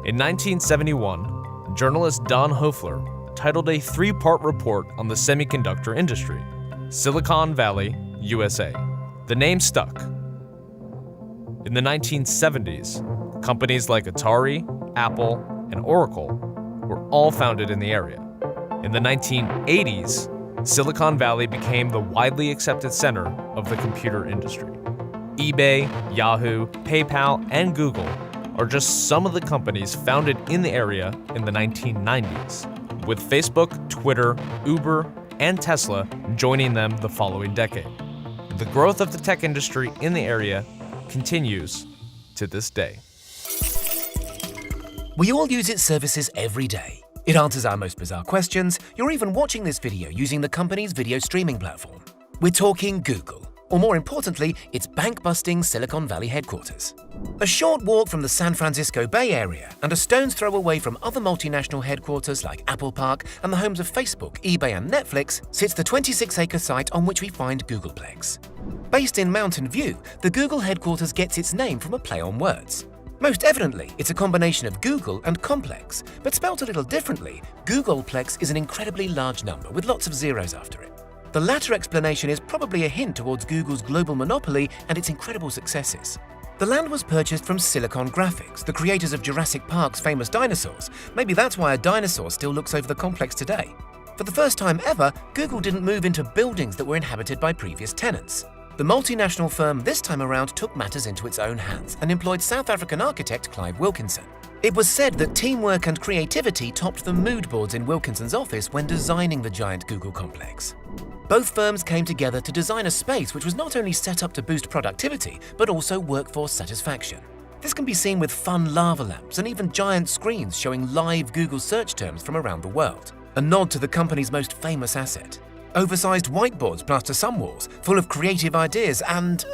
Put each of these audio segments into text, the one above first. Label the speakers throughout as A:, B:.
A: In 1971, journalist Don Hoefler titled a three-part report on the semiconductor industry, Silicon Valley, USA. The name stuck. In the 1970s, companies like Atari, Apple, and Oracle were all founded in the area. In the 1980s, Silicon Valley became the widely accepted center of the computer industry. eBay, Yahoo, PayPal, and Google are just some of the companies founded in the area in the 1990s, with Facebook, Twitter, Uber, and Tesla joining them the following decade. The growth of the tech industry in the area continues to this day.
B: We all use its services every day. It answers our most bizarre questions. You're even watching this video using the company's video streaming platform. We're talking Google, or more importantly, its bank-busting Silicon Valley headquarters. A short walk from the San Francisco Bay Area and a stone's throw away from other multinational headquarters like Apple Park and the homes of Facebook, eBay, and Netflix sits the 26-acre site on which we find Googleplex. Based in Mountain View, the Google headquarters gets its name from a play on words. Most evidently, it's a combination of Google and complex, but spelt a little differently, Googleplex is an incredibly large number with lots of zeros after it. The latter explanation is probably a hint towards Google's global monopoly and its incredible successes. The land was purchased from Silicon Graphics, the creators of Jurassic Park's famous dinosaurs. Maybe that's why a dinosaur still looks over the complex today. For the first time ever, Google didn't move into buildings that were inhabited by previous tenants. The multinational firm this time around took matters into its own hands and employed South African architect Clive Wilkinson. It was said that teamwork and creativity topped the mood boards in Wilkinson's office when designing the giant Google complex. Both firms came together to design a space which was not only set up to boost productivity, but also workforce satisfaction. This can be seen with fun lava lamps and even giant screens showing live Google search terms from around the world, a nod to the company's most famous asset. Oversized whiteboards plaster some walls, full of creative ideas and,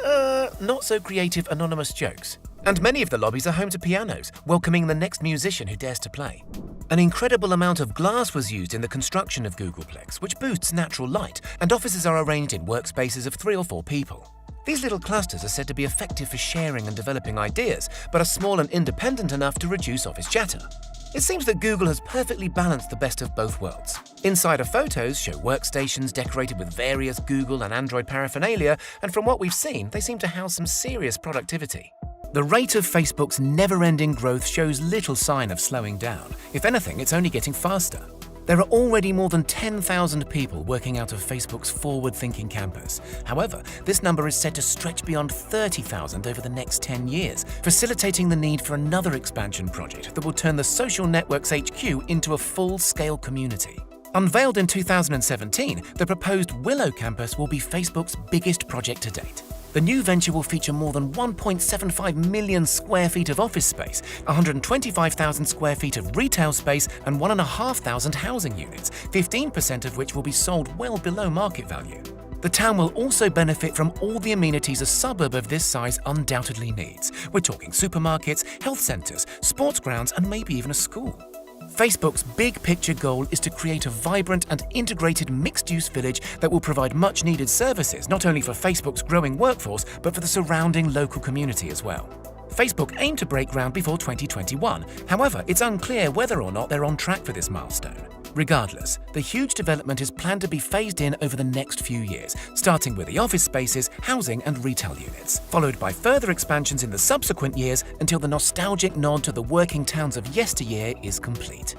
B: not so creative anonymous jokes. And many of the lobbies are home to pianos, welcoming the next musician who dares to play. An incredible amount of glass was used in the construction of Googleplex, which boosts natural light, and offices are arranged in workspaces of 3 or 4 people. These little clusters are said to be effective for sharing and developing ideas, but are small and independent enough to reduce office chatter. It seems that Google has perfectly balanced the best of both worlds. Insider photos show workstations decorated with various Google and Android paraphernalia, and from what we've seen, they seem to house some serious productivity. The rate of Facebook's never-ending growth shows little sign of slowing down. If anything, it's only getting faster. There are already more than 10,000 people working out of Facebook's forward-thinking campus. However, this number is set to stretch beyond 30,000 over the next 10 years, facilitating the need for another expansion project that will turn the social network's HQ into a full-scale community. Unveiled in 2017, the proposed Willow campus will be Facebook's biggest project to date. The new venture will feature more than 1.75 million square feet of office space, 125,000 square feet of retail space, and 1,500 housing units, 15% of which will be sold well below market value. The town will also benefit from all the amenities a suburb of this size undoubtedly needs. We're talking supermarkets, health centers, sports grounds, and maybe even a school. Facebook's big picture goal is to create a vibrant and integrated mixed-use village that will provide much-needed services not only for Facebook's growing workforce, but for the surrounding local community as well. Facebook aim to break ground before 2021. However, it's unclear whether or not they're on track for this milestone. Regardless, the huge development is planned to be phased in over the next few years, starting with the office spaces, housing, and retail units, followed by further expansions in the subsequent years until the nostalgic nod to the working towns of yesteryear is complete.